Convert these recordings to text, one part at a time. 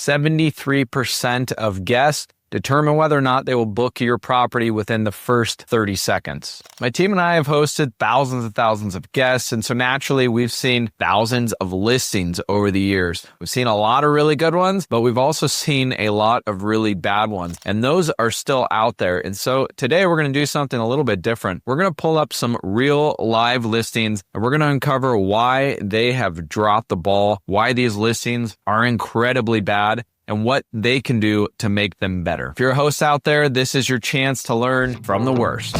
73% of guests determine whether or not they will book your property within the first 30 seconds. My team and I have hosted thousands and thousands of guests, and so naturally we've seen thousands of listings over the years. We've seen a lot of really good ones, but we've also seen a lot of really bad ones, and those are still out there. And so today we're going to do something a little bit different. We're going to pull up some real live listings, and we're going to uncover why they have dropped the ball, why these listings are incredibly bad, and what they can do to make them better. If you're a host out there, this is your chance to learn from the worst.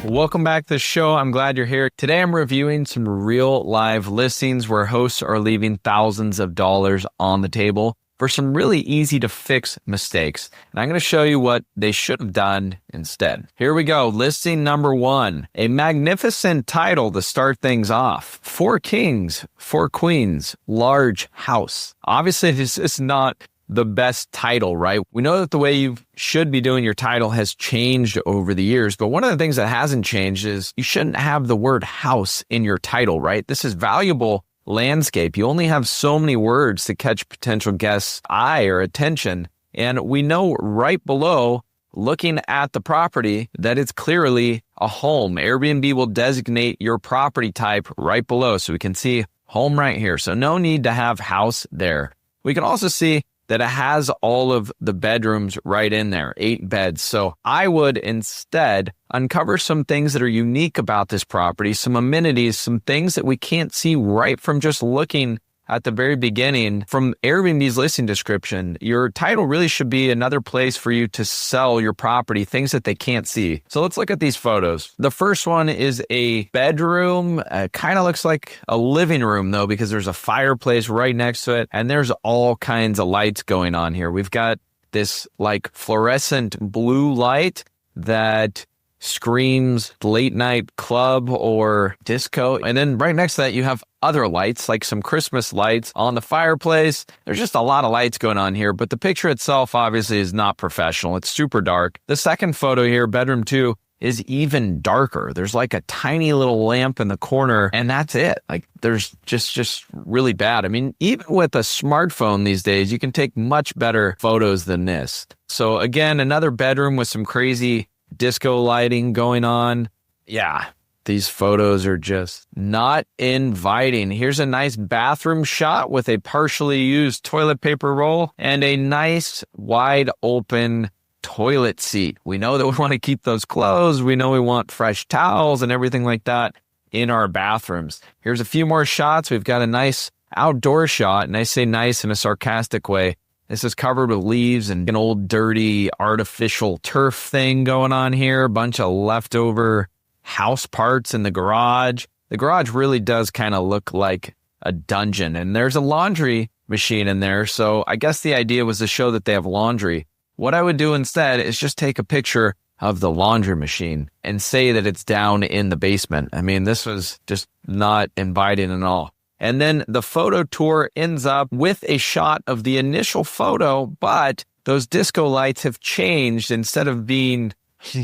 Welcome back to the show. I'm glad you're here. Today I'm reviewing some real live listings where hosts are leaving thousands of dollars on the table for some really easy to fix mistakes. And I'm going to show you what they should have done instead. Here we go. Listing number 1, a magnificent title to start things off. 4 kings, 4 queens, large house. Obviously, this is not the best title, right? We know that the way you should be doing your title has changed over the years, but one of the things that hasn't changed is you shouldn't have the word house in your title, right? This is valuable landscape. You only have so many words to catch potential guests' eye or attention. And we know right below, looking at the property, that it's clearly a home. Airbnb will designate your property type right below. So we can see home right here. So no need to have house there. We can also see that it has all of the bedrooms right in there, 8 beds. So I would instead uncover some things that are unique about this property, some amenities, some things that we can't see right from just looking at the very beginning. From Airbnb's listing description, your title really should be another place for you to sell your property, things that they can't see. So let's look at these photos. The first one is a bedroom. Kind of looks like a living room though, because there's a fireplace right next to it. And there's all kinds of lights going on here. We've got this like fluorescent blue light that screams late night club or disco. And then right next to that, you have other lights, like some Christmas lights on the fireplace. There's just a lot of lights going on here, but the picture itself obviously is not professional. It's super dark. The second photo here, bedroom 2, is even darker. There's like a tiny little lamp in the corner, and that's it. Like there's just really bad. I mean, even with a smartphone these days, you can take much better photos than this. So again, another bedroom with some crazy disco lighting going on. Yeah, these photos are just not inviting. Here's a nice bathroom shot with a partially used toilet paper roll and a nice wide open toilet seat. We know that we want to keep those closed. We know we want fresh towels and everything like that in our bathrooms. Here's a few more shots. We've got a nice outdoor shot, and I say nice in a sarcastic way. This is covered with leaves and an old dirty artificial turf thing going on here. A bunch of leftover house parts in the garage. The garage really does kind of look like a dungeon, and there's a laundry machine in there. So I guess the idea was to show that they have laundry. What I would do instead is just take a picture of the laundry machine and say that it's down in the basement. I mean, this was just not inviting at all. And then the photo tour ends up with a shot of the initial photo, but those disco lights have changed. Instead of being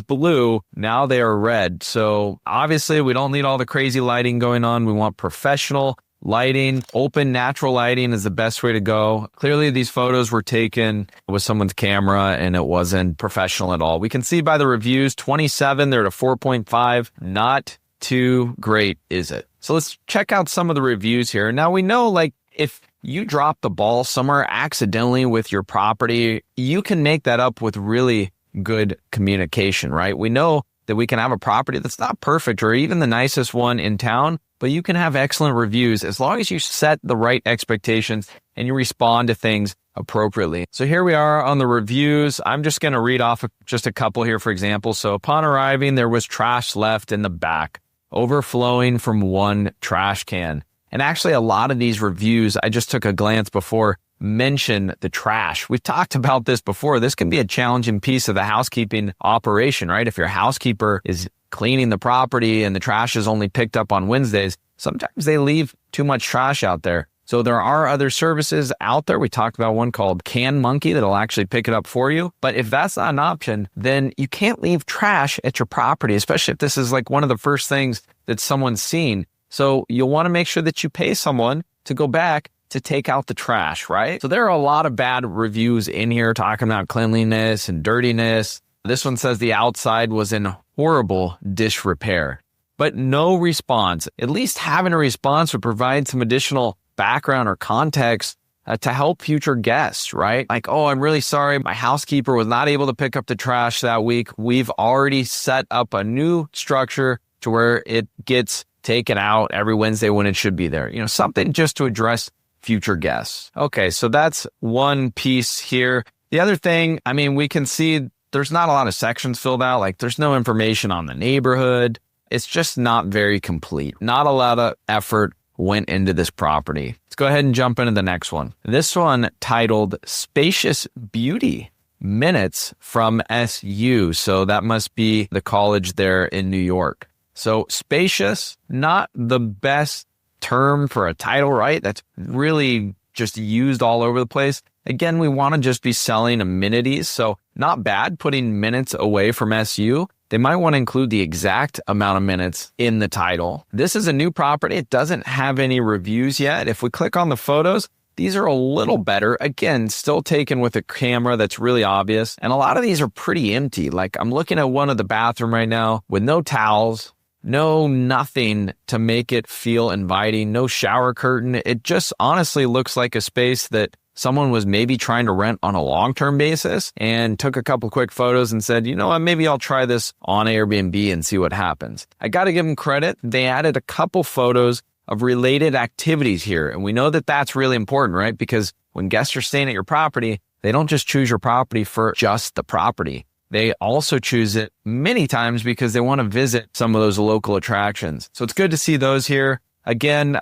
blue, now they are red. So obviously we don't need all the crazy lighting going on. We want professional lighting. Open natural lighting is the best way to go. Clearly these photos were taken with someone's camera and it wasn't professional at all. We can see by the reviews, 27, they're at a 4.5. Not too great, is it? So let's check out some of the reviews here. Now we know, like, if you drop the ball somewhere accidentally with your property, you can make that up with really good communication, right? We know that we can have a property that's not perfect or even the nicest one in town, but you can have excellent reviews as long as you set the right expectations and you respond to things appropriately. So here we are on the reviews. I'm just going to read off just a couple here, for example. So upon arriving, there was trash left in the back, overflowing from one trash can. And actually, a lot of these reviews, I just took a glance before, mention the trash. We've talked about this before. This can be a challenging piece of the housekeeping operation, right? If your housekeeper is cleaning the property and the trash is only picked up on Wednesdays, sometimes they leave too much trash out there. So there are other services out there. We talked about one called Can Monkey that'll actually pick it up for you. But if that's not an option, then you can't leave trash at your property, especially if this is like one of the first things that someone's seen. So you'll want to make sure that you pay someone to go back to take out the trash, right? So there are a lot of bad reviews in here talking about cleanliness and dirtiness. This one says the outside was in horrible disrepair, but no response. At least having a response would provide some additional background or context to help future guests, right? Like, oh, I'm really sorry. My housekeeper was not able to pick up the trash that week. We've already set up a new structure to where it gets taken out every Wednesday when it should be there. Something just to address future guests. Okay, so that's one piece here. The other thing, we can see there's not a lot of sections filled out. Like, there's no information on the neighborhood. It's just not very complete. Not a lot of effort went into this property. Let's go ahead and jump into the next one. This one titled Spacious Beauty, Minutes from SU. So that must be the college there in New York. So spacious, not the best term for a title, right? That's really just used all over the place. Again, we want to just be selling amenities. So not bad putting minutes away from SU. They might want to include the exact amount of minutes in the title. This is a new property. It doesn't have any reviews yet. If we click on the photos, these are a little better. Again, still taken with a camera that's really obvious. And a lot of these are pretty empty. Like, I'm looking at one of the bathroom right now with no towels, nothing to make it feel inviting, no shower curtain. It just honestly looks like a space that someone was maybe trying to rent on a long-term basis and took a couple quick photos and said, you know what, maybe I'll try this on Airbnb and see what happens. I got to give them credit. They added a couple photos of related activities here. And we know that that's really important, right? Because when guests are staying at your property, they don't just choose your property for just the property. They also choose it many times because they want to visit some of those local attractions. So it's good to see those here. Again,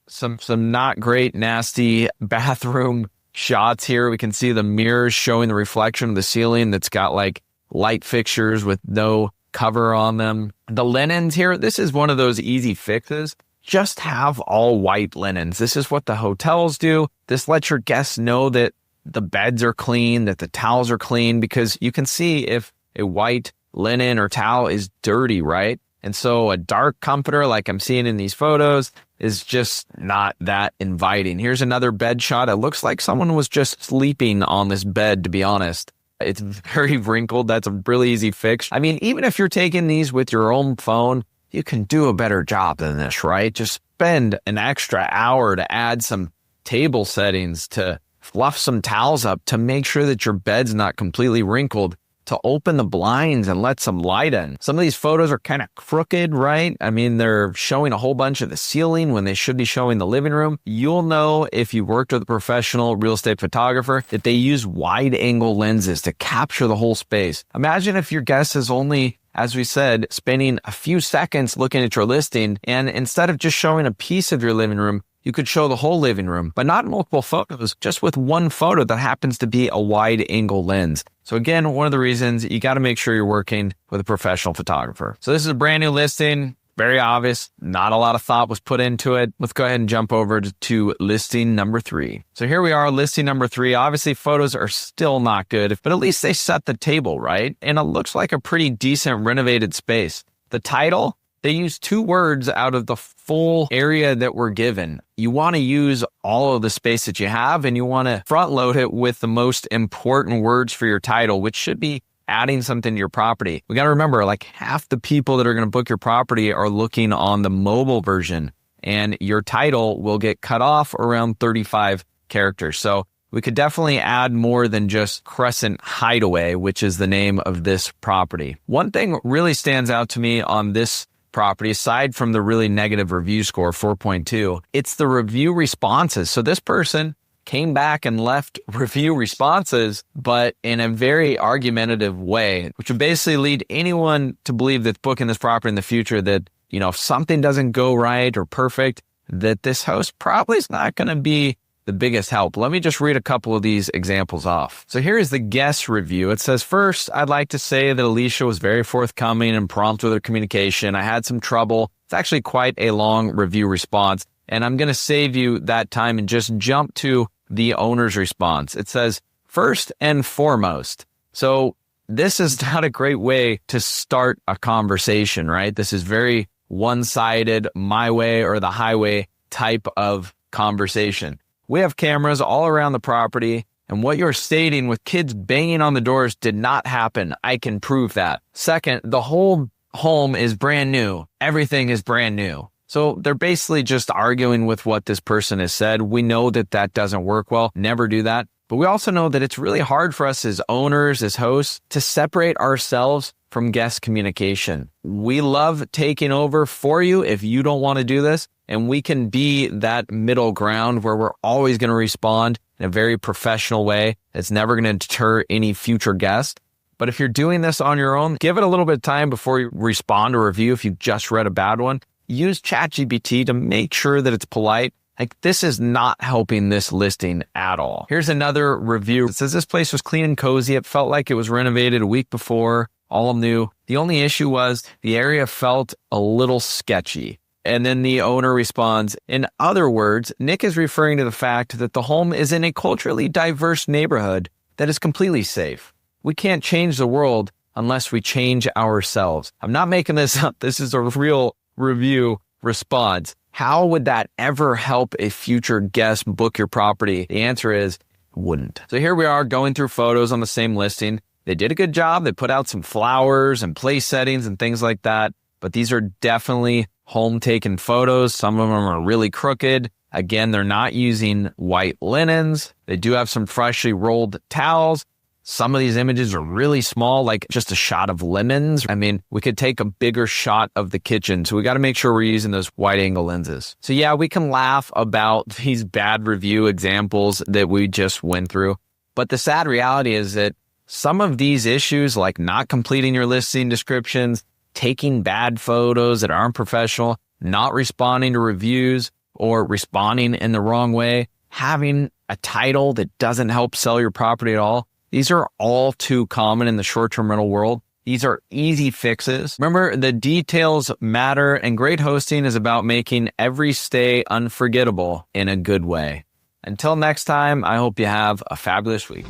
some not great, nasty bathroom shots here. We can see the mirrors showing the reflection of the ceiling that's got like light fixtures with no cover on them. The linens here, this is one of those easy fixes. Just have all white linens. This is what the hotels do. This lets your guests know that the beds are clean, that the towels are clean, because you can see if a white linen or towel is dirty, right? And so a dark comforter, like I'm seeing in these photos, is just not that inviting. Here's another bed shot. It looks like someone was just sleeping on this bed, to be honest. It's very wrinkled. That's a really easy fix. Even if you're taking these with your own phone, you can do a better job than this, right? Just spend an extra hour to add some table settings, to fluff some towels up, to make sure that your bed's not completely wrinkled, to open the blinds and let some light in. Some of these photos are kind of crooked, right? They're showing a whole bunch of the ceiling when they should be showing the living room. You'll know if you worked with a professional real estate photographer that they use wide angle lenses to capture the whole space. Imagine if your guest is only, as we said, spending a few seconds looking at your listing, and instead of just showing a piece of your living room, you could show the whole living room, but not multiple photos, just with one photo that happens to be a wide angle lens. So again, one of the reasons you got to make sure you're working with a professional photographer. So this is a brand new listing, very obvious. Not a lot of thought was put into it. Let's go ahead and jump over to listing number 3. So here we are, listing number 3. Obviously, photos are still not good, but at least they set the table, right? And it looks like a pretty decent renovated space. The title, they use 2 words out of the full area that we're given. You want to use all of the space that you have, and you want to front load it with the most important words for your title, which should be adding something to your property. We got to remember, like, half the people that are going to book your property are looking on the mobile version, and your title will get cut off around 35 characters. So we could definitely add more than just Crescent Hideaway, which is the name of this property. One thing really stands out to me on this property, aside from the really negative review score, 4.2, it's the review responses. So this person came back and left review responses, but in a very argumentative way, which would basically lead anyone to believe that's booking this property in the future that, if something doesn't go right or perfect, that this host probably is not going to be the biggest help. Let me just read a couple of these examples off. So here is the guest review. It says, first, I'd like to say that Alicia was very forthcoming and prompt with her communication. I had some trouble. It's actually quite a long review response, and I'm going to save you that time and just jump to the owner's response. It says, first and foremost. So this is not a great way to start a conversation, right? This is very one-sided, my way or the highway type of conversation. We have cameras all around the property, and what you're stating with kids banging on the doors did not happen. I can prove that. Second, the whole home is brand new. Everything is brand new. So they're basically just arguing with what this person has said. We know that that doesn't work well. Never do that. But we also know that it's really hard for us as owners, as hosts, to separate ourselves from guest communication. We love taking over for you if you don't want to do this. And we can be that middle ground where we're always going to respond in a very professional way. It's never going to deter any future guest. But if you're doing this on your own, give it a little bit of time before you respond or review if you just read a bad one. Use ChatGPT to make sure that it's polite. Like, this is not helping this listing at all. Here's another review. It says this place was clean and cozy. It felt like it was renovated a week before, all new. The only issue was the area felt a little sketchy. And then the owner responds, in other words, Nick is referring to the fact that the home is in a culturally diverse neighborhood that is completely safe. We can't change the world unless we change ourselves. I'm not making this up. This is a real review response. How would that ever help a future guest book your property? The answer is, it wouldn't. So here we are going through photos on the same listing. They did a good job. They put out some flowers and place settings and things like that. But these are definitely home taken photos. Some of them are really crooked. Again, they're not using white linens. They do have some freshly rolled towels. Some of these images are really small, like just a shot of lemons. I mean, we could take a bigger shot of the kitchen. So we got to make sure we're using those wide angle lenses. So yeah, we can laugh about these bad review examples that we just went through. But the sad reality is that some of these issues, like not completing your listing descriptions, taking bad photos that aren't professional, not responding to reviews or responding in the wrong way, having a title that doesn't help sell your property at all, these are all too common in the short-term rental world. These are easy fixes. Remember, the details matter, and great hosting is about making every stay unforgettable in a good way. Until next time, I hope you have a fabulous week.